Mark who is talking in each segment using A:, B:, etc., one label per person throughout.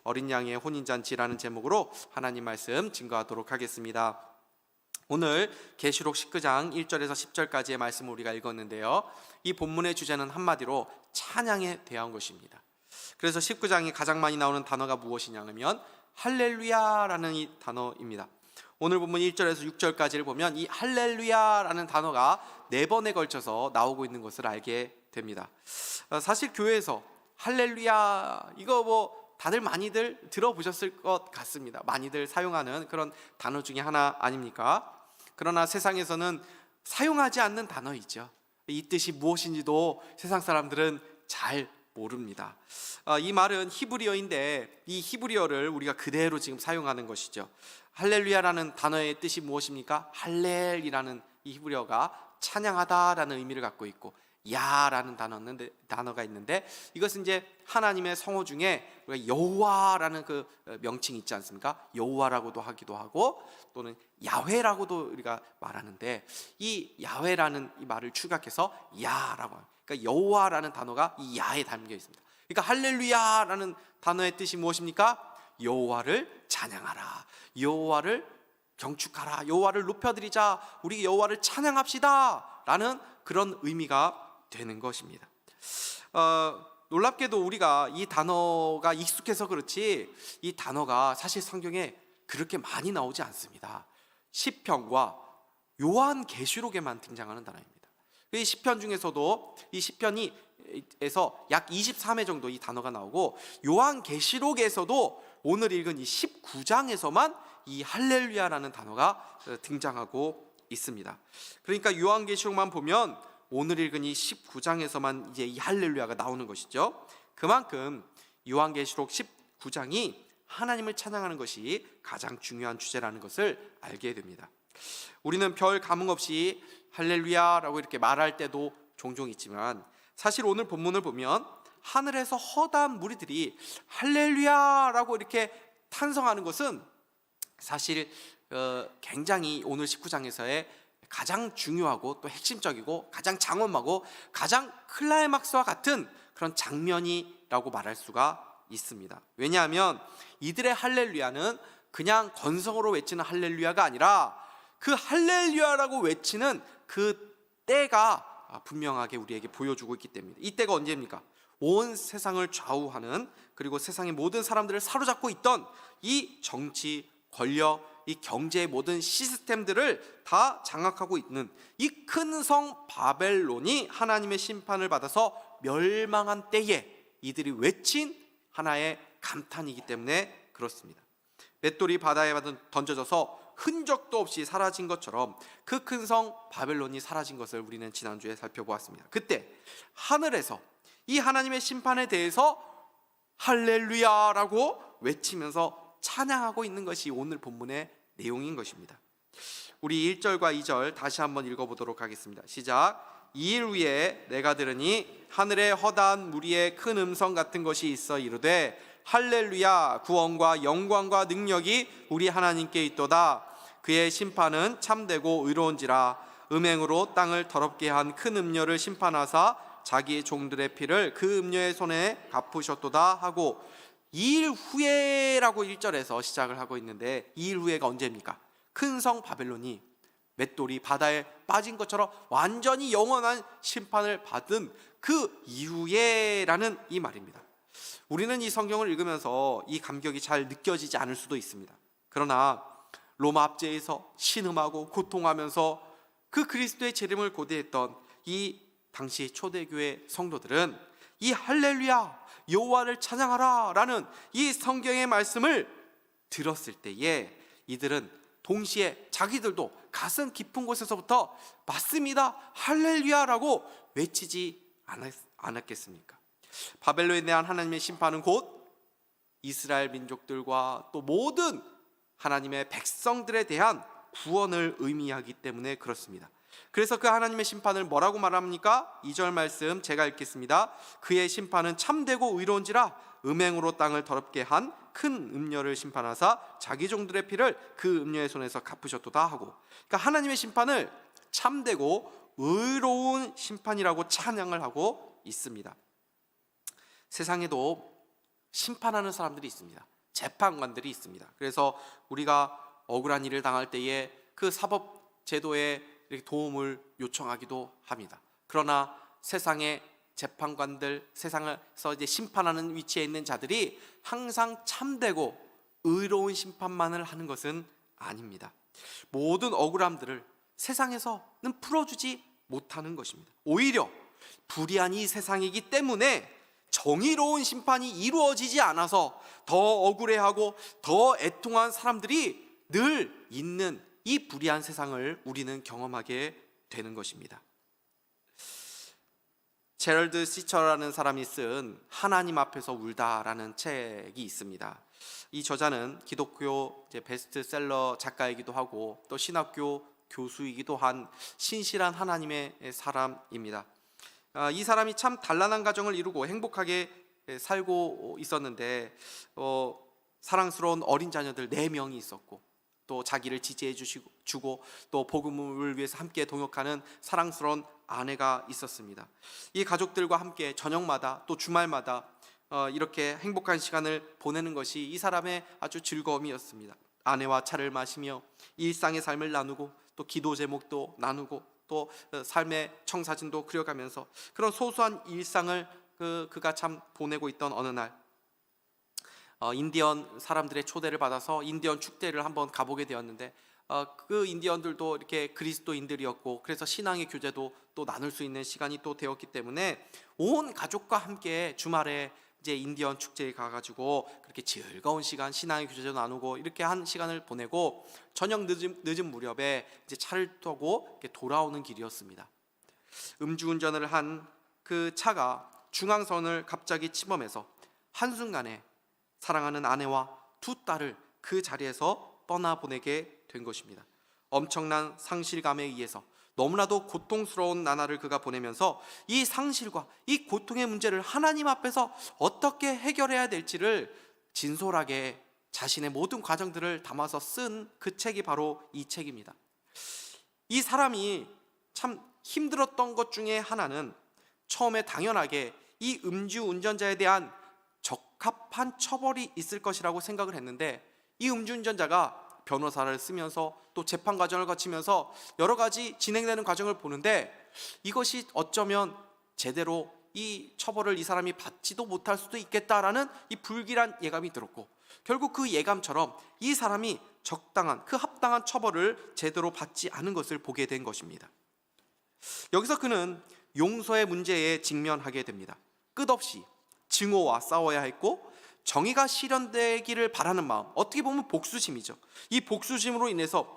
A: 어린 양의 혼인잔치라는 제목으로 하나님 말씀 증거하도록 하겠습니다. 오늘 계시록 19장 1절에서 10절까지의 말씀을 우리가 읽었는데요, 이 본문의 주제는 한마디로 찬양에 대한 것입니다. 그래서 19장이 가장 많이 나오는 단어가 무엇이냐면 할렐루야라는 이 단어입니다. 오늘 본문 1절에서 6절까지를 보면 이 할렐루야라는 단어가 4번에 걸쳐서 나오고 있는 것을 알게 됩니다. 사실 교회에서 할렐루야 이거 다들 많이들 들어보셨을 것 같습니다. 많이들 사용하는 그런 단어 중에 하나 아닙니까? 그러나 세상에서는 사용하지 않는 단어이죠. 이 뜻이 무엇인지도 세상 사람들은 잘 모릅니다. 이 말은 히브리어인데 이 히브리어를 우리가 그대로 지금 사용하는 것이죠. 할렐루야라는 단어의 뜻이 무엇입니까? 할렐이라는 이 히브리어가 찬양하다라는 의미를 갖고 있고, 야라는 단어가 있는데 이것은 이제 하나님의 성호 중에 우리가 여호와라는 그 명칭이 있지 않습니까? 여호와라고도 하기도 하고 또는 야훼라고도 우리가 말하는데, 이 야훼라는 이 말을 축약해서 야라고 합니다. 그러니까 여호와라는 단어가 이 야에 담겨 있습니다. 그러니까 할렐루야라는 단어의 뜻이 무엇입니까? 여호와를 찬양하라, 여호와를 경축하라, 여호와를 높여드리자, 우리 여호와를 찬양합시다 라는 그런 의미가 되는 것입니다. 놀랍게도 우리가 이 단어가 익숙해서 그렇지 이 단어가 사실 성경에 그렇게 많이 나오지 않습니다. 시편과 요한계시록에만 등장하는 단어입니다. 이 시편 중에서도 이 시편에서 약 23회 정도 이 단어가 나오고, 요한계시록에서도 오늘 읽은 이 19장에서만 이 할렐루야라는 단어가 등장하고 있습니다. 그러니까 요한계시록만 보면 오늘 읽은 이 19장에서만 이제 이 할렐루야가 나오는 것이죠. 그만큼 요한계시록 19장이 하나님을 찬양하는 것이 가장 중요한 주제라는 것을 알게 됩니다. 우리는 별 감흥 없이 할렐루야라고 이렇게 말할 때도 종종 있지만, 사실 오늘 본문을 보면 하늘에서 허다한 무리들이 할렐루야라고 이렇게 탄성하는 것은 사실 굉장히 오늘 19장에서의 가장 중요하고 또 핵심적이고 가장 장엄하고 가장 클라이막스와 같은 그런 장면이라고 말할 수가 있습니다. 왜냐하면 이들의 할렐루야는 그냥 건성으로 외치는 할렐루야가 아니라 그 할렐루야라고 외치는 그 때가 분명하게 우리에게 보여주고 있기 때문입니다. 이 때가 언제입니까? 온 세상을 좌우하는, 그리고 세상의 모든 사람들을 사로잡고 있던 이 정치, 권력, 이 경제의 모든 시스템들을 다 장악하고 있는 이 큰 성 바벨론이 하나님의 심판을 받아서 멸망한 때에 이들이 외친 하나의 감탄이기 때문에 그렇습니다. 맷돌이 바다에 던져져서 흔적도 없이 사라진 것처럼 그 큰 성 바벨론이 사라진 것을 우리는 지난주에 살펴보았습니다. 그때 하늘에서 이 하나님의 심판에 대해서 할렐루야라고 외치면서 찬양하고 있는 것이 오늘 본문의 내용인 것입니다. 우리 1절과 2절 다시 한번 읽어보도록 하겠습니다. 시작. 2일 후에 내가 들으니 하늘에 허다한 무리의 큰 음성 같은 것이 있어 이르되 할렐루야, 구원과 영광과 능력이 우리 하나님께 있도다. 그의 심판은 참되고 의로운지라. 음행으로 땅을 더럽게 한 큰 음녀를 심판하사 자기 종들의 피를 그 음녀의 손에 갚으셨도다 하고, 2일 후에라고 1절에서 시작을 하고 있는데 2일 후에가 언제입니까? 큰 성 바벨론이 맷돌이 바다에 빠진 것처럼 완전히 영원한 심판을 받은 그 이후에라는 이 말입니다. 우리는 이 성경을 읽으면서 이 감격이 잘 느껴지지 않을 수도 있습니다. 그러나 로마 압제에서 신음하고 고통하면서 그 그리스도의 재림을 고대했던 이 당시 초대교회 성도들은 이 할렐루야, 여호와를 찬양하라 라는 이 성경의 말씀을 들었을 때에 이들은 동시에 자기들도 가슴 깊은 곳에서부터 맞습니다, 할렐루야라고 외치지 않았겠습니까? 바벨론에 대한 하나님의 심판은 곧 이스라엘 민족들과 또 모든 하나님의 백성들에 대한 구원을 의미하기 때문에 그렇습니다. 그래서 그 하나님의 심판을 뭐라고 말합니까? 2절 말씀 제가 읽겠습니다. 그의 심판은 참되고 의로운지라. 음행으로 땅을 더럽게 한 큰 음녀를 심판하사 자기 종들의 피를 그 음녀의 손에서 갚으셨도다 하고, 그러니까 하나님의 심판을 참되고 의로운 심판이라고 찬양을 하고 있습니다. 세상에도 심판하는 사람들이 있습니다. 재판관들이 있습니다. 그래서 우리가 억울한 일을 당할 때에 그 사법 제도에 이렇게 도움을 요청하기도 합니다. 그러나 세상의 재판관들, 세상에서 이제 심판하는 위치에 있는 자들이 항상 참되고 의로운 심판만을 하는 것은 아닙니다. 모든 억울함들을 세상에서는 풀어주지 못하는 것입니다. 오히려 불의한 이 세상이기 때문에 정의로운 심판이 이루어지지 않아서 더 억울해하고 더 애통한 사람들이 늘 있는 이 불의한 세상을 우리는 경험하게 되는 것입니다. 제럴드 시처라는 사람이 쓴 하나님 앞에서 울다라는 책이 있습니다. 이 저자는 기독교 베스트셀러 작가이기도 하고 또 신학교 교수이기도 한 신실한 하나님의 사람입니다. 이 사람이 참 단란한 가정을 이루고 행복하게 살고 있었는데 사랑스러운 어린 자녀들 4명이 있었고 또 자기를 지지해 주고 또 복음을 위해서 함께 동역하는 사랑스러운 아내가 있었습니다. 이 가족들과 함께 저녁마다 또 주말마다 이렇게 행복한 시간을 보내는 것이 이 사람의 아주 즐거움이었습니다. 아내와 차를 마시며 일상의 삶을 나누고 또 기도 제목도 나누고 또 삶의 청사진도 그려가면서 그런 소소한 일상을 그가 참 보내고 있던 어느 날 인디언 사람들의 초대를 받아서 인디언 축제를 한번 가보게 되었는데 그 인디언들도 이렇게 그리스도인들이었고 그래서 신앙의 교제도 또 나눌 수 있는 시간이 또 되었기 때문에 온 가족과 함께 주말에 이제 인디언 축제에 가가지고 그렇게 즐거운 시간 신앙의 교제도 나누고 이렇게 한 시간을 보내고 저녁 늦은 무렵에 이제 차를 타고 이렇게 돌아오는 길이었습니다. 음주운전을 한 그 차가 중앙선을 갑자기 침범해서 한순간에 사랑하는 아내와 2 딸을 그 자리에서 떠나보내게 된 것입니다. 엄청난 상실감에 의해서 너무나도 고통스러운 나날을 그가 보내면서 이 상실과 이 고통의 문제를 하나님 앞에서 어떻게 해결해야 될지를 진솔하게 자신의 모든 과정들을 담아서 쓴 그 책이 바로 이 책입니다. 이 사람이 참 힘들었던 것 중에 하나는 처음에 당연하게 이 음주운전자에 대한 적합한 처벌이 있을 것이라고 생각을 했는데 이 음주운전자가 변호사를 쓰면서 또 재판 과정을 거치면서 여러 가지 진행되는 과정을 보는데 이것이 어쩌면 제대로 이 처벌을 이 사람이 받지도 못할 수도 있겠다라는 이 불길한 예감이 들었고 결국 그 예감처럼 이 사람이 적당한 그 합당한 처벌을 제대로 받지 않은 것을 보게 된 것입니다. 여기서 그는 용서의 문제에 직면하게 됩니다. 끝없이 증오와 싸워야 했고 정의가 실현되기를 바라는 마음, 어떻게 보면 복수심이죠. 이 복수심으로 인해서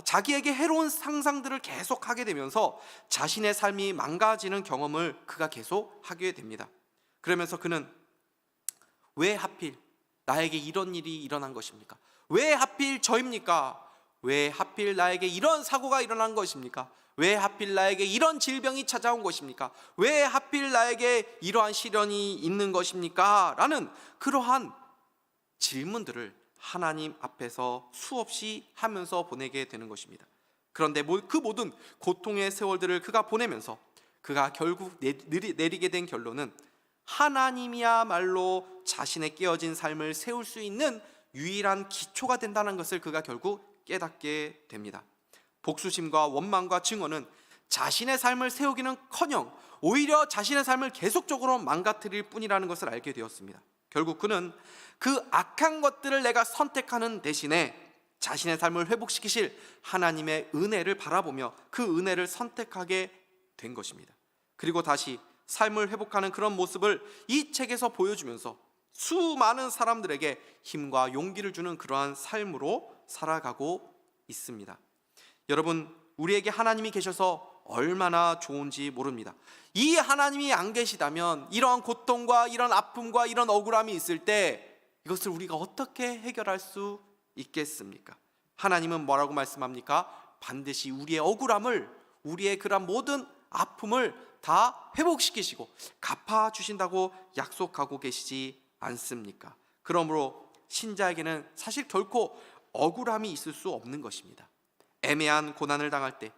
A: 자기에게 해로운 상상들을 계속 하게 되면서 자신의 삶이 망가지는 경험을 그가 계속 하게 됩니다. 그러면서 그는 왜 하필 나에게 이런 일이 일어난 것입니까? 왜 하필 저입니까? 왜 하필 나에게 이런 사고가 일어난 것입니까? 왜 하필 나에게 이런 질병이 찾아온 것입니까? 왜 하필 나에게 이러한 시련이 있는 것입니까? 라는 그러한 질문들을 하나님 앞에서 수없이 하면서 보내게 되는 것입니다. 그런데 그 모든 고통의 세월들을 그가 보내면서 그가 결국 내리게 된 결론은 하나님이야말로 자신의 깨어진 삶을 세울 수 있는 유일한 기초가 된다는 것을 그가 결국 깨닫게 됩니다. 복수심과 원망과 증오는 자신의 삶을 세우기는커녕 오히려 자신의 삶을 계속적으로 망가뜨릴 뿐이라는 것을 알게 되었습니다. 결국 그는 그 악한 것들을 내가 선택하는 대신에 자신의 삶을 회복시키실 하나님의 은혜를 바라보며 그 은혜를 선택하게 된 것입니다. 그리고 다시 삶을 회복하는 그런 모습을 이 책에서 보여주면서 수많은 사람들에게 힘과 용기를 주는 그러한 삶으로 살아가고 있습니다. 여러분, 우리에게 하나님이 계셔서 얼마나 좋은지 모릅니다. 이 하나님이 안 계시다면 이러한 고통과 이런 아픔과 이런 억울함이 있을 때 이것을 우리가 어떻게 해결할 수 있겠습니까? 하나님은 뭐라고 말씀합니까? 반드시 우리의 억울함을, 우리의 그런 모든 아픔을 다 회복시키시고 갚아주신다고 약속하고 계시지 않습니까? 그러므로 신자에게는 사실 결코 억울함이 있을 수 없는 것입니다. 애매한 고난을 당할 때,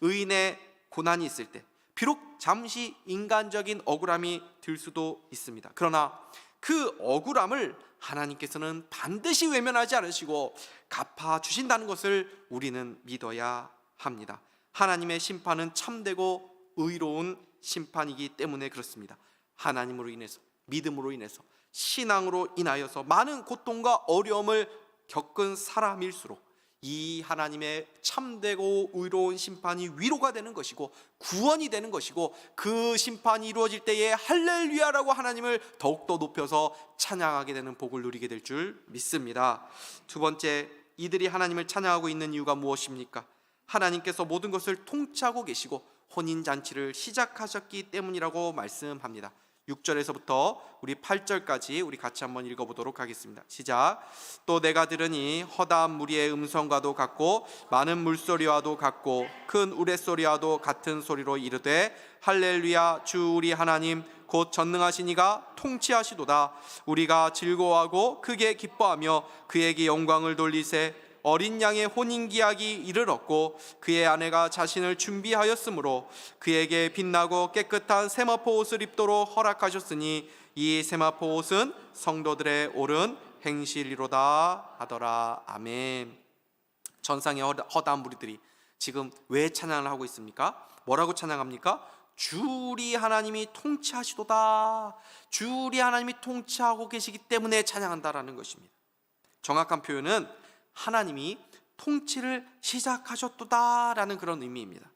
A: 의인의 고난이 있을 때 비록 잠시 인간적인 억울함이 들 수도 있습니다. 그러나 그 억울함을 하나님께서는 반드시 외면하지 않으시고 갚아주신다는 것을 우리는 믿어야 합니다. 하나님의 심판은 참되고 의로운 심판이기 때문에 그렇습니다. 하나님으로 인해서, 믿음으로 인해서, 신앙으로 인하여서 많은 고통과 어려움을 겪은 사람일수록 이 하나님의 참되고 의로운 심판이 위로가 되는 것이고 구원이 되는 것이고, 그 심판이 이루어질 때에 할렐루야라고 하나님을 더욱더 높여서 찬양하게 되는 복을 누리게 될 줄 믿습니다. 두 번째, 이들이 하나님을 찬양하고 있는 이유가 무엇입니까? 하나님께서 모든 것을 통치하고 계시고 혼인잔치를 시작하셨기 때문이라고 말씀합니다. 6절에서부터 우리 8절까지 우리 같이 한번 읽어보도록 하겠습니다. 시작. 또 내가 들으니 허다한 무리의 음성과도 같고 많은 물소리와도 같고 큰 우레소리와도 같은 소리로 이르되 할렐루야, 주 우리 하나님 곧 전능하신 이가 통치하시도다. 우리가 즐거워하고 크게 기뻐하며 그에게 영광을 돌리세. 어린 양의 혼인기약이 이르렀고 그의 아내가 자신을 준비하였으므로 그에게 빛나고 깨끗한 세마포 옷을 입도록 허락하셨으니 이 세마포 옷은 성도들의 옳은 행실이로다 하더라. 아멘. 전상의 허다한 무리들이 지금 왜 찬양을 하고 있습니까? 뭐라고 찬양합니까? 주리 하나님이 통치하시도다. 주리 하나님이 통치하고 계시기 때문에 찬양한다라는 것입니다. 정확한 표현은 하나님이 통치를 시작하셨도다라는 그런 의미입니다.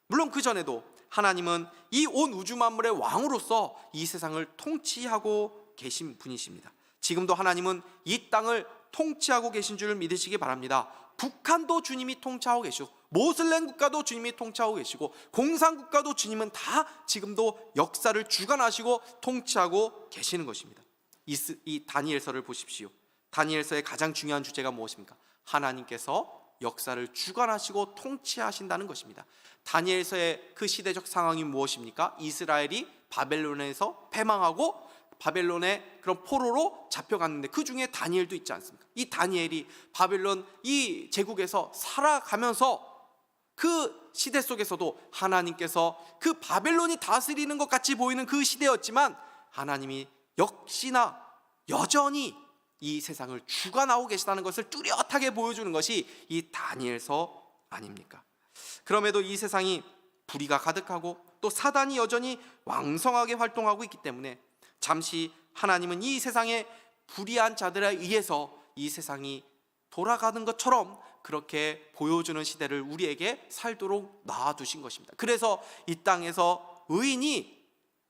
A: 물론 그 전에도 하나님은 이 온 우주 만물의 왕으로서 이 세상을 통치하고 계신 분이십니다. 지금도 하나님은 이 땅을 통치하고 계신 줄 믿으시기 바랍니다. 북한도 주님이 통치하고 계시고 모슬렘 국가도 주님이 통치하고 계시고 공산국가도 주님은 다 지금도 역사를 주관하시고 통치하고 계시는 것입니다. 이 다니엘서를 보십시오. 다니엘서의 가장 중요한 주제가 무엇입니까? 하나님께서 역사를 주관하시고 통치하신다는 것입니다. 다니엘서의 그 시대적 상황이 무엇입니까? 이스라엘이 바벨론에서 패망하고 바벨론의 그런 포로로 잡혀갔는데 그 중에 다니엘도 있지 않습니까? 이 다니엘이 바벨론 이 제국에서 살아가면서 그 시대 속에서도 하나님께서 그 바벨론이 다스리는 것 같이 보이는 그 시대였지만 하나님이 역시나 여전히 이 세상을 주관하고 계시다는 것을 뚜렷하게 보여주는 것이 이 다니엘서 아닙니까? 그럼에도 이 세상이 불의가 가득하고 또 사단이 여전히 왕성하게 활동하고 있기 때문에 잠시 하나님은 이 세상의 불의한 자들에 의해서 이 세상이 돌아가는 것처럼 그렇게 보여주는 시대를 우리에게 살도록 놔두신 것입니다. 그래서 이 땅에서 의인이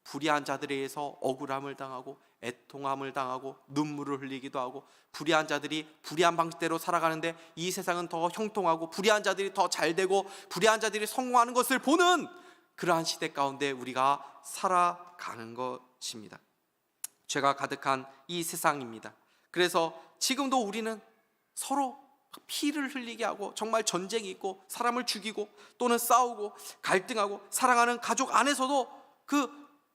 A: 불의한 자들에 의해서 억울함을 당하고 애통함을 당하고 눈물을 흘리기도 하고, 불의한 자들이 불의한 방식대로 살아가는데 이 세상은 더 형통하고 불의한 자들이 더 잘되고 불의한 자들이 성공하는 것을 보는 그러한 시대 가운데 우리가 살아가는 것입니다. 죄가 가득한 이 세상입니다. 그래서 지금도 우리는 서로 피를 흘리게 하고 정말 전쟁이 있고 사람을 죽이고 또는 싸우고 갈등하고 사랑하는 가족 안에서도 그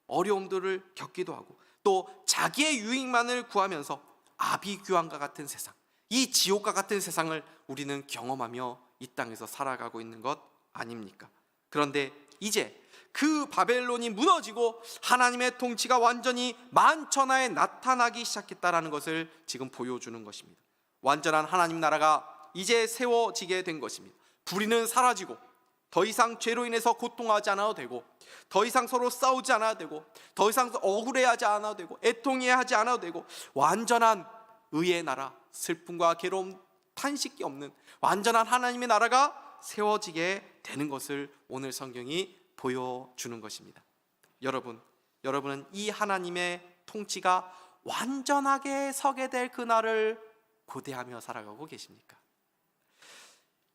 A: 어려움들을 겪기도 하고 또 자기의 유익만을 구하면서 아비규환과 같은 세상, 이 지옥과 같은 세상을 우리는 경험하며 이 땅에서 살아가고 있는 것 아닙니까? 그런데 이제 그 바벨론이 무너지고 하나님의 통치가 완전히 만천하에 나타나기 시작했다라는 것을 지금 보여주는 것입니다. 완전한 하나님 나라가 이제 세워지게 된 것입니다. 불의는 사라지고 더 이상 죄로 인해서 고통하지 않아도 되고, 더 이상 서로 싸우지 않아도 되고, 더 이상 억울해하지 않아도 되고, 애통해하지 않아도 되고, 완전한 의의 나라, 슬픔과 괴로움, 탄식이 없는 완전한 하나님의 나라가 세워지게 되는 것을 오늘 성경이 보여주는 것입니다. 여러분은 이 하나님의 통치가 완전하게 서게 될 그날을 고대하며 살아가고 계십니까?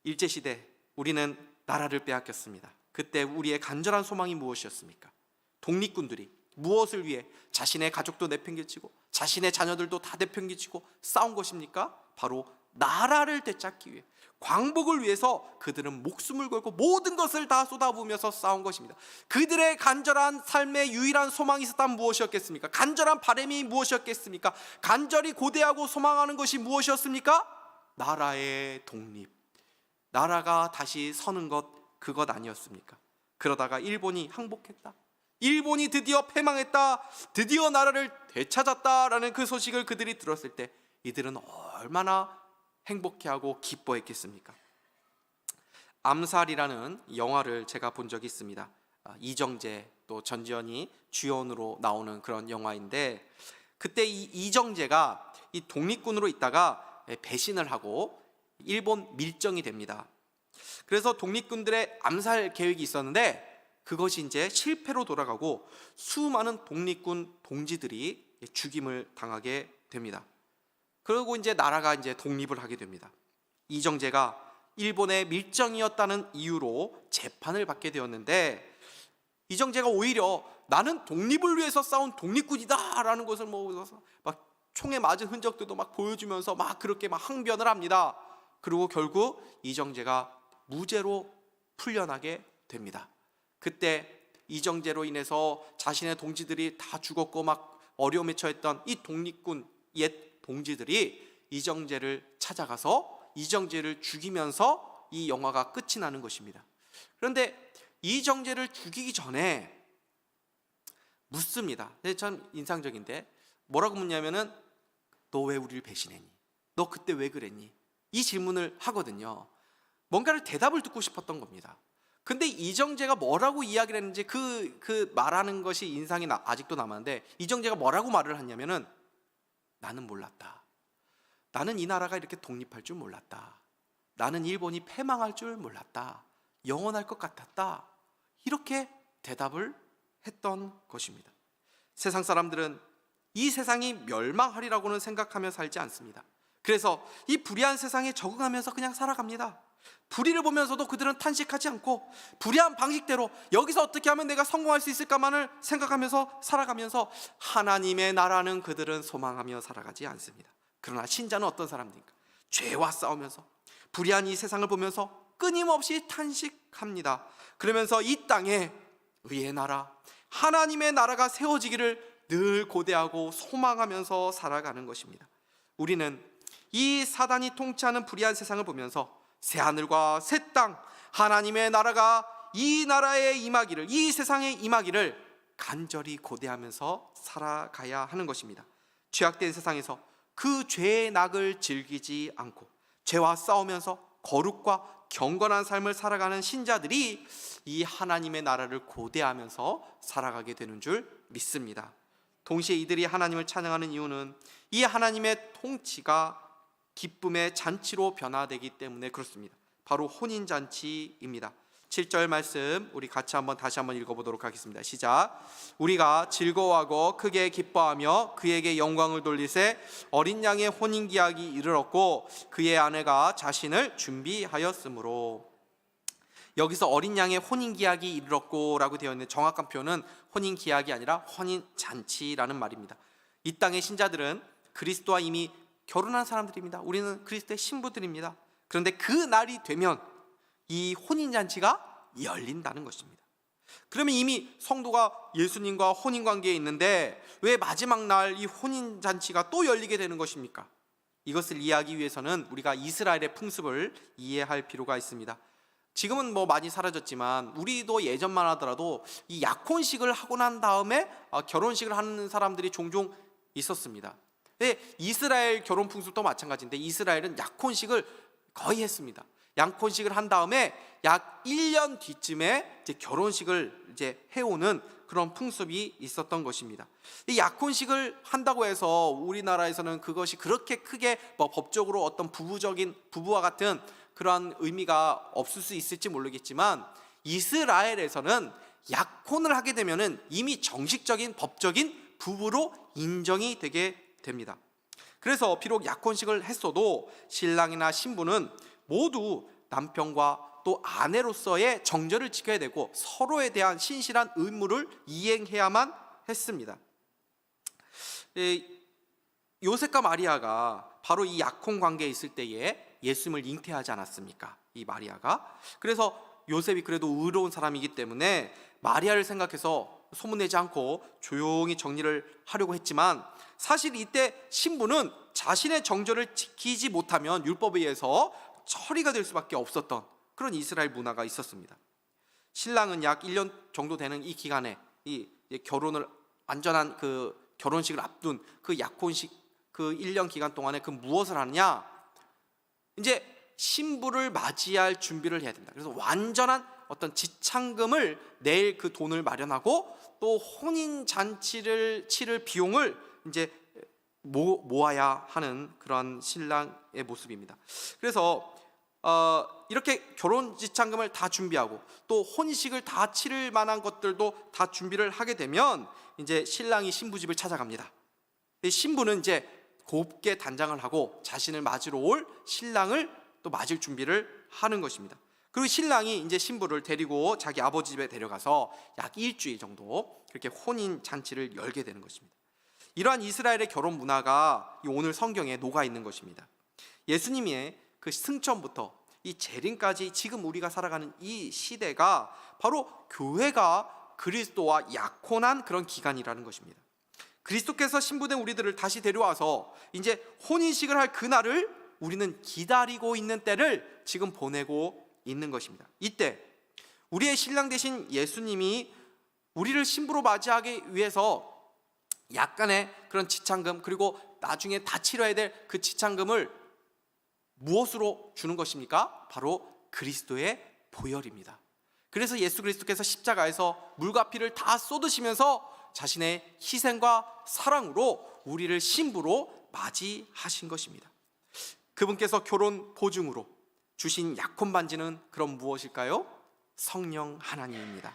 A: 일제시대 우리는 나라를 빼앗겼습니다. 그때 우리의 간절한 소망이 무엇이었습니까? 독립군들이 무엇을 위해 자신의 가족도 내팽개치고 자신의 자녀들도 다 내팽개치고 싸운 것입니까? 바로 나라를 되찾기 위해, 광복을 위해서 그들은 목숨을 걸고 모든 것을 다 쏟아부으면서 싸운 것입니다. 그들의 간절한 삶의 유일한 소망이 있었다면 무엇이었겠습니까? 간절한 바람이 무엇이었겠습니까? 간절히 고대하고 소망하는 것이 무엇이었습니까? 나라의 독립, 나라가 다시 서는 것, 그것 아니었습니까? 그러다가 일본이 항복했다, 일본이 드디어 패망했다, 드디어 나라를 되찾았다라는 그 소식을 그들이 들었을 때 이들은 얼마나 행복해하고 기뻐했겠습니까? 암살이라는 영화를 제가 본 적이 있습니다. 이정재 또 전지현이 주연으로 나오는 그런 영화인데, 그때 이 이정재가 이 독립군으로 있다가 배신을 하고 일본 밀정이 됩니다. 그래서 독립군들의 암살 계획이 있었는데 그것이 이제 실패로 돌아가고 수많은 독립군 동지들이 죽임을 당하게 됩니다. 그리고 이제 나라가 이제 독립을 하게 됩니다. 이정재가 일본의 밀정이었다는 이유로 재판을 받게 되었는데, 이정재가 오히려 나는 독립을 위해서 싸운 독립군이다라는 것을 막 총에 맞은 흔적들도 막 보여주면서 막 그렇게 막 항변을 합니다. 그리고 결국 이정재가 무죄로 풀려나게 됩니다. 그때 이정재로 인해서 자신의 동지들이 다 죽었고 막 어려움에 처했던 이 독립군 옛 동지들이 이정재를 찾아가서 이정재를 죽이면서 이 영화가 끝이 나는 것입니다. 그런데 이정재를 죽이기 전에 묻습니다. 참 인상적인데 뭐라고 묻냐면은 너 왜 우리를 배신했니? 너 그때 왜 그랬니? 이 질문을 하거든요. 뭔가를 대답을 듣고 싶었던 겁니다. 근데 이정재가 뭐라고 이야기를 했는지 그 말하는 것이 인상이 아직도 남았는데, 이정재가 뭐라고 말을 했냐면은 나는 몰랐다. 나는 이 나라가 이렇게 독립할 줄 몰랐다. 나는 일본이 패망할 줄 몰랐다. 영원할 것 같았다. 이렇게 대답을 했던 것입니다. 세상 사람들은 이 세상이 멸망하리라고는 생각하며 살지 않습니다. 그래서 이 불의한 세상에 적응하면서 그냥 살아갑니다. 불의를 보면서도 그들은 탄식하지 않고 불의한 방식대로 여기서 어떻게 하면 내가 성공할 수 있을까만을 생각하면서 살아가면서 하나님의 나라는 그들은 소망하며 살아가지 않습니다. 그러나 신자는 어떤 사람들인가? 죄와 싸우면서 불의한 이 세상을 보면서 끊임없이 탄식합니다. 그러면서 이 땅에 의의 나라, 하나님의 나라가 세워지기를 늘 고대하고 소망하면서 살아가는 것입니다. 우리는 이 사단이 통치하는 불의한 세상을 보면서 새하늘과 새 땅, 하나님의 나라가 이 나라에 임하기를, 이 세상에 임하기를 간절히 고대하면서 살아가야 하는 것입니다. 죄악된 세상에서 그 죄의 낙을 즐기지 않고 죄와 싸우면서 거룩과 경건한 삶을 살아가는 신자들이 이 하나님의 나라를 고대하면서 살아가게 되는 줄 믿습니다. 동시에 이들이 하나님을 찬양하는 이유는 이 하나님의 통치가 기쁨의 잔치로 변화되기 때문에 그렇습니다. 바로 혼인잔치입니다. 7절 말씀 우리 같이 다시 한번 읽어보도록 하겠습니다. 시작. 우리가 즐거워하고 크게 기뻐하며 그에게 영광을 돌리세 어린 양의 혼인기약이 이르렀고 그의 아내가 자신을 준비하였으므로. 여기서 어린 양의 혼인기약이 이르렀고 라고 되어 있는 정확한 표현은 혼인기약이 아니라 혼인잔치라는 말입니다. 이 땅의 신자들은 그리스도와 이미 결혼한 사람들입니다. 우리는 그리스도의 신부들입니다. 그런데 그 날이 되면 이 혼인잔치가 열린다는 것입니다. 그러면 이미 성도가 예수님과 혼인관계에 있는데 왜 마지막 날 이 혼인잔치가 또 열리게 되는 것입니까? 이것을 이해하기 위해서는 우리가 이스라엘의 풍습을 이해할 필요가 있습니다. 지금은 많이 사라졌지만 우리도 예전만 하더라도 이 약혼식을 하고 난 다음에 결혼식을 하는 사람들이 종종 있었습니다. 이스라엘 결혼 풍습도 마찬가지인데 이스라엘은 약혼식을 거의 했습니다. 약혼식을 한 다음에 약 1년 뒤쯤에 이제 결혼식을 이제 해오는 그런 풍습이 있었던 것입니다. 이 약혼식을 한다고 해서 우리나라에서는 그것이 그렇게 크게 법적으로 어떤 부부와 같은 그러한 의미가 없을 수 있을지 모르겠지만 이스라엘에서는 약혼을 하게 되면은 이미 정식적인 법적인 부부로 인정이 되게 됩니다. 그래서 비록 약혼식을 했어도 신랑이나 신부는 모두 남편과 또 아내로서의 정절을 지켜야 되고 서로에 대한 신실한 의무를 이행해야만 했습니다. 요셉과 마리아가 바로 이 약혼 관계에 있을 때에 예수님을 잉태하지 않았습니까? 이 마리아가. 그래서 요셉이 그래도 의로운 사람이기 때문에 마리아를 생각해서 소문내지 않고 조용히 정리를 하려고 했지만 사실 이때 신부는 자신의 정절을 지키지 못하면 율법에 의해서 처리가 될 수밖에 없었던 그런 이스라엘 문화가 있었습니다. 신랑은 약 1년 정도 되는 이 기간에 이 결혼을 완전한 그 결혼식을 앞둔 그 약혼식 그 1년 기간 동안에 그 무엇을 하느냐? 이제 신부를 맞이할 준비를 해야 된다. 그래서 완전한 어떤 지참금을 낼 그 돈을 마련하고 또 혼인 잔치를 치를 비용을 이제 모아야 하는 그런 신랑의 모습입니다. 그래서 이렇게 결혼 지참금을 다 준비하고 또 혼식을 다 치를 만한 것들도 다 준비를 하게 되면 이제 신랑이 신부 집을 찾아갑니다. 신부는 이제 곱게 단장을 하고 자신을 맞으러 올 신랑을 또 맞을 준비를 하는 것입니다. 그리고 신랑이 이제 신부를 데리고 자기 아버지 집에 데려가서 약 일주일 정도 그렇게 혼인 잔치를 열게 되는 것입니다. 이러한 이스라엘의 결혼 문화가 오늘 성경에 녹아 있는 것입니다. 예수님의 그 승천부터 이 재림까지 지금 우리가 살아가는 이 시대가 바로 교회가 그리스도와 약혼한 그런 기간이라는 것입니다. 그리스도께서 신부된 우리들을 다시 데려와서 이제 혼인식을 할 그날을 우리는 기다리고 있는 때를 지금 보내고 있는 것입니다. 이때 우리의 신랑 되신 예수님이 우리를 신부로 맞이하기 위해서 약간의 그런 지참금, 그리고 나중에 다 치러야 될 그 지참금을 무엇으로 주는 것입니까? 바로 그리스도의 보혈입니다. 그래서 예수 그리스도께서 십자가에서 물과 피를 다 쏟으시면서 자신의 희생과 사랑으로 우리를 신부로 맞이하신 것입니다. 그분께서 결혼 보증으로 주신 약혼 반지는 그럼 무엇일까요? 성령 하나님입니다.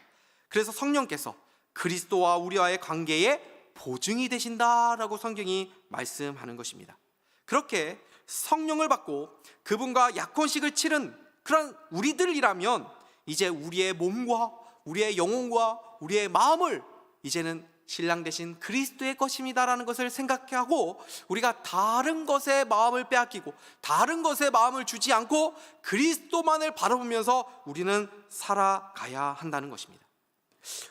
A: 그래서 성령께서 그리스도와 우리와의 관계에 보증이 되신다라고 성경이 말씀하는 것입니다. 그렇게 성령을 받고 그분과 약혼식을 치른 그런 우리들이라면 이제 우리의 몸과 우리의 영혼과 우리의 마음을 이제는 신랑 되신 그리스도의 것입니다라는 것을 생각하고 우리가 다른 것에 마음을 빼앗기고 다른 것에 마음을 주지 않고 그리스도만을 바라보면서 우리는 살아가야 한다는 것입니다.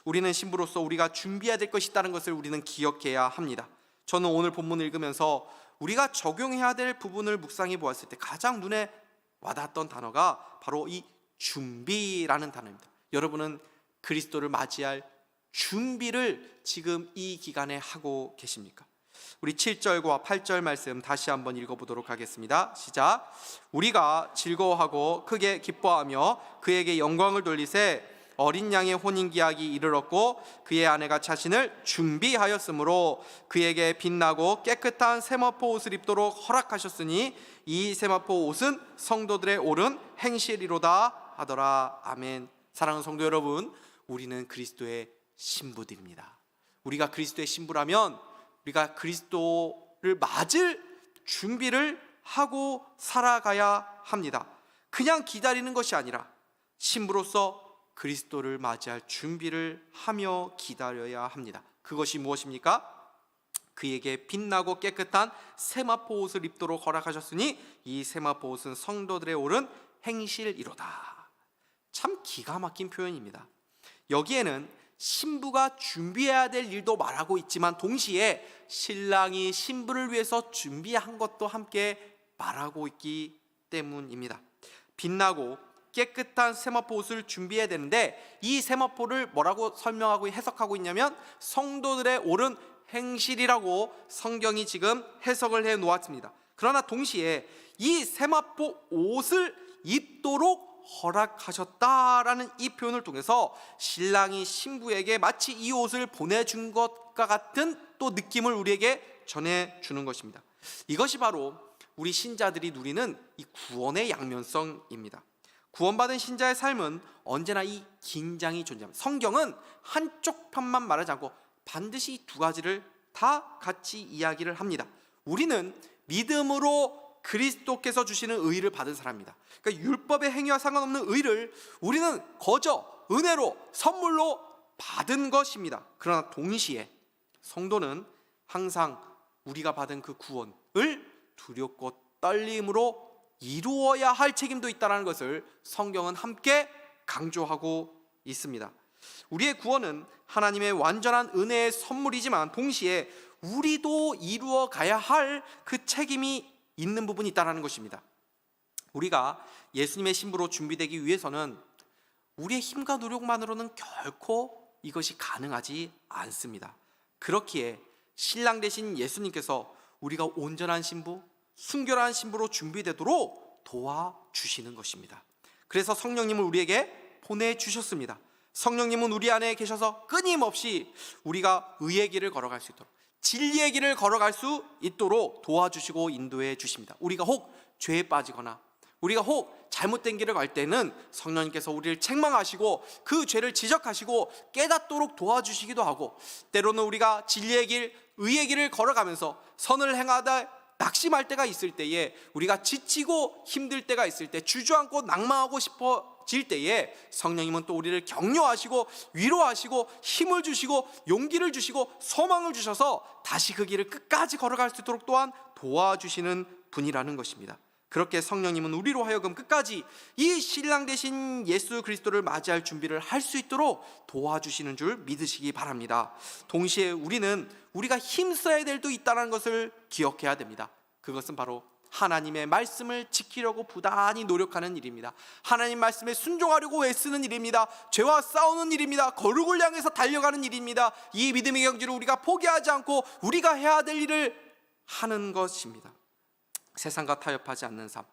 A: 우리는 신부로서 우리가 준비해야 될 것이 있다는 것을 우리는 기억해야 합니다. 저는 오늘 본문을 읽으면서 우리가 적용해야 될 부분을 묵상해 보았을 때 가장 눈에 와닿았던 단어가 바로 이 준비라는 단어입니다. 여러분은 그리스도를 맞이할 준비를 지금 이 기간에 하고 계십니까? 우리 7절과 8절 말씀 다시 한번 읽어보도록 하겠습니다. 시작. 우리가 즐거워하고 크게 기뻐하며 그에게 영광을 돌리세 어린 양의 혼인기약이 이르렀고 그의 아내가 자신을 준비하였으므로 그에게 빛나고 깨끗한 세마포 옷을 입도록 허락하셨으니 이 세마포 옷은 성도들의 옳은 행실이로다 하더라. 아멘. 사랑하는 성도 여러분, 우리는 그리스도의 신부들입니다. 우리가 그리스도의 신부라면 우리가 그리스도를 맞을 준비를 하고 살아가야 합니다. 그냥 기다리는 것이 아니라 신부로서 그리스도를 맞이할 준비를 하며 기다려야 합니다. 그것이 무엇입니까? 그에게 빛나고 깨끗한 세마포 옷을 입도록 허락하셨으니 이 세마포 옷은 성도들의 옳은 행실이로다. 참 기가 막힌 표현입니다. 여기에는 신부가 준비해야 될 일도 말하고 있지만 동시에 신랑이 신부를 위해서 준비한 것도 함께 말하고 있기 때문입니다. 빛나고 깨끗한 세마포 옷을 준비해야 되는데 이 세마포를 뭐라고 설명하고 해석하고 있냐면 성도들의 옳은 행실이라고 성경이 지금 해석을 해 놓았습니다. 그러나 동시에 이 세마포 옷을 입도록 허락하셨다라는 이 표현을 통해서 신랑이 신부에게 마치 이 옷을 보내준 것과 같은 또 느낌을 우리에게 전해주는 것입니다. 이것이 바로 우리 신자들이 누리는 이 구원의 양면성입니다. 구원받은 신자의 삶은 언제나 이 긴장이 존재합니다. 성경은 한쪽 편만 말하지 않고 반드시 이 두 가지를 다 같이 이야기를 합니다. 우리는 믿음으로 그리스도께서 주시는 의를 받은 사람입니다. 그러니까 율법의 행위와 상관없는 의를 우리는 거저 은혜로 선물로 받은 것입니다. 그러나 동시에 성도는 항상 우리가 받은 그 구원을 두렵고 떨림으로 이루어야 할 책임도 있다는 것을 성경은 함께 강조하고 있습니다. 우리의 구원은 하나님의 완전한 은혜의 선물이지만 동시에 우리도 이루어 가야 할 그 책임이 있는 부분이 있다는 것입니다. 우리가 예수님의 신부로 준비되기 위해서는 우리의 힘과 노력만으로는 결코 이것이 가능하지 않습니다. 그렇기에 신랑 되신 예수님께서 우리가 온전한 신부, 순결한 신부로 준비되도록 도와주시는 것입니다. 그래서 성령님을 우리에게 보내주셨습니다. 성령님은 우리 안에 계셔서 끊임없이 우리가 의의 길을 걸어갈 수 있도록, 진리의 길을 걸어갈 수 있도록 도와주시고 인도해 주십니다. 우리가 혹 죄에 빠지거나 우리가 혹 잘못된 길을 갈 때는 성령님께서 우리를 책망하시고 그 죄를 지적하시고 깨닫도록 도와주시기도 하고, 때로는 우리가 진리의 길, 의의 길을 걸어가면서 선을 행하다 낙심할 때가 있을 때에, 우리가 지치고 힘들 때가 있을 때, 주저앉고 낭망하고 싶어질 때에 성령님은 또 우리를 격려하시고 위로하시고 힘을 주시고 용기를 주시고 소망을 주셔서 다시 그 길을 끝까지 걸어갈 수 있도록 또한 도와주시는 분이라는 것입니다. 그렇게 성령님은 우리로 하여금 끝까지 이 신랑 되신 예수 그리스도를 맞이할 준비를 할 수 있도록 도와주시는 줄 믿으시기 바랍니다. 동시에 우리는 우리가 힘써야 될 도 있다는 것을 기억해야 됩니다. 그것은 바로 하나님의 말씀을 지키려고 부단히 노력하는 일입니다. 하나님 말씀에 순종하려고 애쓰는 일입니다. 죄와 싸우는 일입니다. 거룩을 향해서 달려가는 일입니다. 이 믿음의 경지를 우리가 포기하지 않고 우리가 해야 될 일을 하는 것입니다. 세상과 타협하지 않는 삶,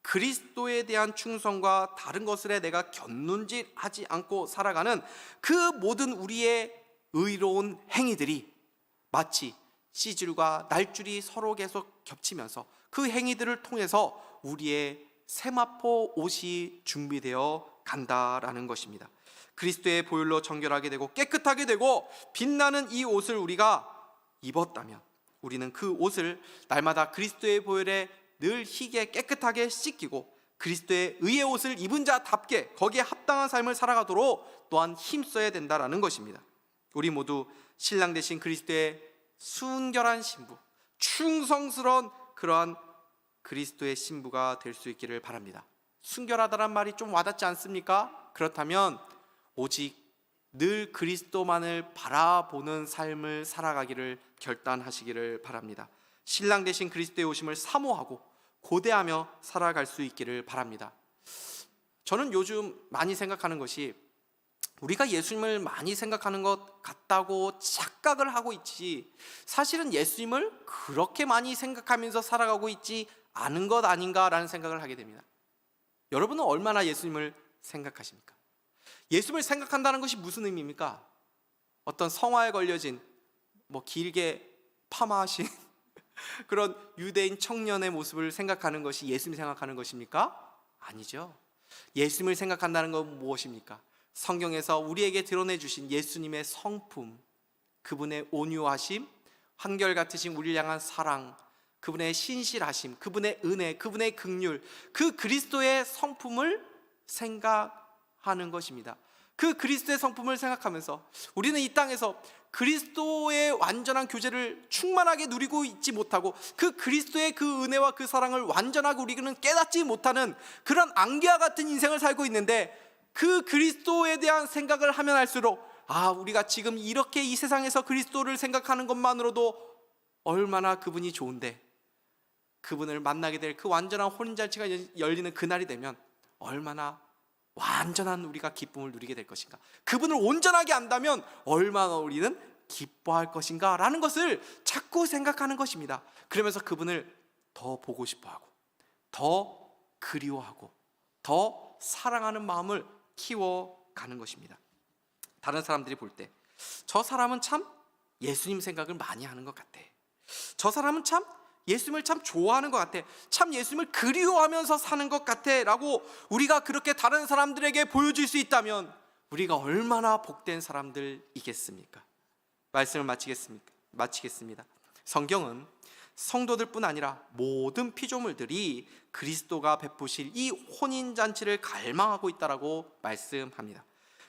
A: 그리스도에 대한 충성과 다른 것에 내가 곁눈질하지 않고 살아가는 그 모든 우리의 의로운 행위들이 마치 씨줄과 날줄이 서로 계속 겹치면서 그 행위들을 통해서 우리의 세마포 옷이 준비되어 간다라는 것입니다. 그리스도의 보혈로 정결하게 되고 깨끗하게 되고 빛나는 이 옷을 우리가 입었다면, 우리는 그 옷을 날마다 그리스도의 보혈에 늘 희게 깨끗하게 씻기고 그리스도의 의의 옷을 입은 자답게 거기에 합당한 삶을 살아가도록 또한 힘써야 된다라는 것입니다. 우리 모두 신랑 되신 그리스도의 순결한 신부, 충성스러운 그러한 그리스도의 신부가 될 수 있기를 바랍니다. 순결하다란 말이 좀 와닿지 않습니까? 그렇다면 오직 늘 그리스도만을 바라보는 삶을 살아가기를 결단하시기를 바랍니다. 신랑 되신 그리스도의 오심을 사모하고 고대하며 살아갈 수 있기를 바랍니다. 저는 요즘 많이 생각하는 것이, 우리가 예수님을 많이 생각하는 것 같다고 착각을 하고 있지, 사실은 예수님을 그렇게 많이 생각하면서 살아가고 있지 않은 것 아닌가라는 생각을 하게 됩니다. 여러분은 얼마나 예수님을 생각하십니까? 예수님을 생각한다는 것이 무슨 의미입니까? 어떤 성화에 걸려진 길게 파마하신 그런 유대인 청년의 모습을 생각하는 것이 예수님 생각하는 것입니까? 아니죠. 예수님을 생각한다는 건 무엇입니까? 성경에서 우리에게 드러내 주신 예수님의 성품, 그분의 온유하심, 한결같으신 우리를 향한 사랑, 그분의 신실하심, 그분의 은혜, 그분의 긍휼, 그 그리스도의 성품을 생각하는 것입니다. 그 그리스도의 성품을 생각하면서 우리는 이 땅에서 그리스도의 완전한 교제를 충만하게 누리고 있지 못하고, 그 그리스도의 그 은혜와 그 사랑을 완전하게 우리는 깨닫지 못하는 그런 안개와 같은 인생을 살고 있는데, 그 그리스도에 대한 생각을 하면 할수록 우리가 지금 이렇게 이 세상에서 그리스도를 생각하는 것만으로도 얼마나 그분이 좋은데, 그분을 만나게 될 그 완전한 혼인잔치가 열리는 그날이 되면 얼마나 완전한 우리가 기쁨을 누리게 될 것인가, 그분을 온전하게 안다면 얼마나 우리는 기뻐할 것인가 라는 것을 자꾸 생각하는 것입니다. 그러면서 그분을 더 보고 싶어하고 더 그리워하고 더 사랑하는 마음을 키워가는 것입니다. 다른 사람들이 볼 때 저 사람은 참 예수님 생각을 많이 하는 것 같아, 저 사람은 참 예수님을 참 좋아하는 것 같아, 참 예수님을 그리워하면서 사는 것 같아 라고 우리가 그렇게 다른 사람들에게 보여줄 수 있다면 우리가 얼마나 복된 사람들이겠습니까? 말씀을 마치겠습니다. 성경은 성도들뿐 아니라 모든 피조물들이 그리스도가 베푸실 이 혼인잔치를 갈망하고 있다라고 말씀합니다.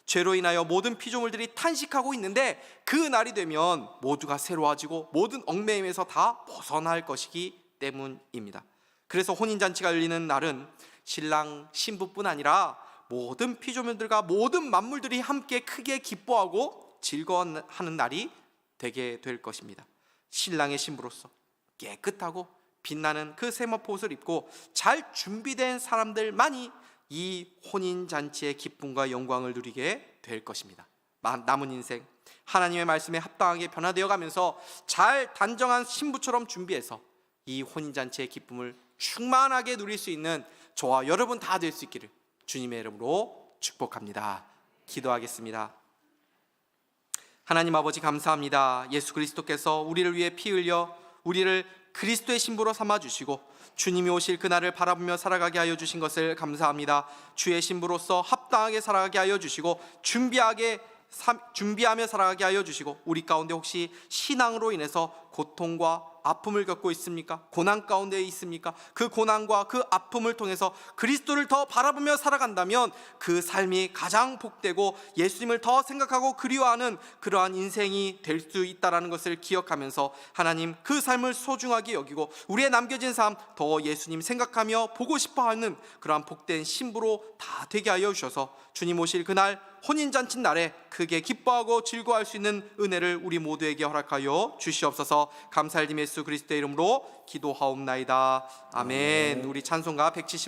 A: 죄로 인하여 모든 피조물들이 탄식하고 있는데, 그 날이 되면 모두가 새로워지고 모든 얽매임에서 다 벗어날 것이기 때문입니다. 그래서 혼인잔치가 열리는 날은 신랑 신부뿐 아니라 모든 피조물들과 모든 만물들이 함께 크게 기뻐하고 즐거워하는 날이 되게 될 것입니다. 신랑의 신부로서 깨끗하고 빛나는 그 세마포 옷을 입고 잘 준비된 사람들만이 이 혼인잔치의 기쁨과 영광을 누리게 될 것입니다. 남은 인생 하나님의 말씀에 합당하게 변화되어 가면서 잘 단정한 신부처럼 준비해서 이 혼인잔치의 기쁨을 충만하게 누릴 수 있는 저와 여러분 다 될 수 있기를 주님의 이름으로 축복합니다. 기도하겠습니다. 하나님 아버지 감사합니다. 예수 그리스도께서 우리를 위해 피 흘려 우리를 그리스도의 신부로 삼아주시고 주님이 오실 그날을 바라보며 살아가게 하여 주신 것을 감사합니다. 주의 신부로서 합당하게 살아가게 하여 주시고 준비하며 살아가게 하여 주시고, 우리 가운데 혹시 신앙으로 인해서 고통과 아픔을 겪고 있습니까? 고난 가운데 있습니까? 그 고난과 그 아픔을 통해서 그리스도를 더 바라보며 살아간다면 그 삶이 가장 복되고 예수님을 더 생각하고 그리워하는 그러한 인생이 될 수 있다는 것을 기억하면서 하나님, 그 삶을 소중하게 여기고 우리의 남겨진 삶 더 예수님 생각하며 보고 싶어하는 그러한 복된 신부로 다 되게 하여 주셔서 주님 오실 그날 혼인잔치 날에 크게 기뻐하고 즐거워할 수 있는 은혜를 우리 모두에게 허락하여 주시옵소서. 감사드리며 예수 그리스도의 이름으로 기도하옵나이다. 아멘. 우리 찬송가 170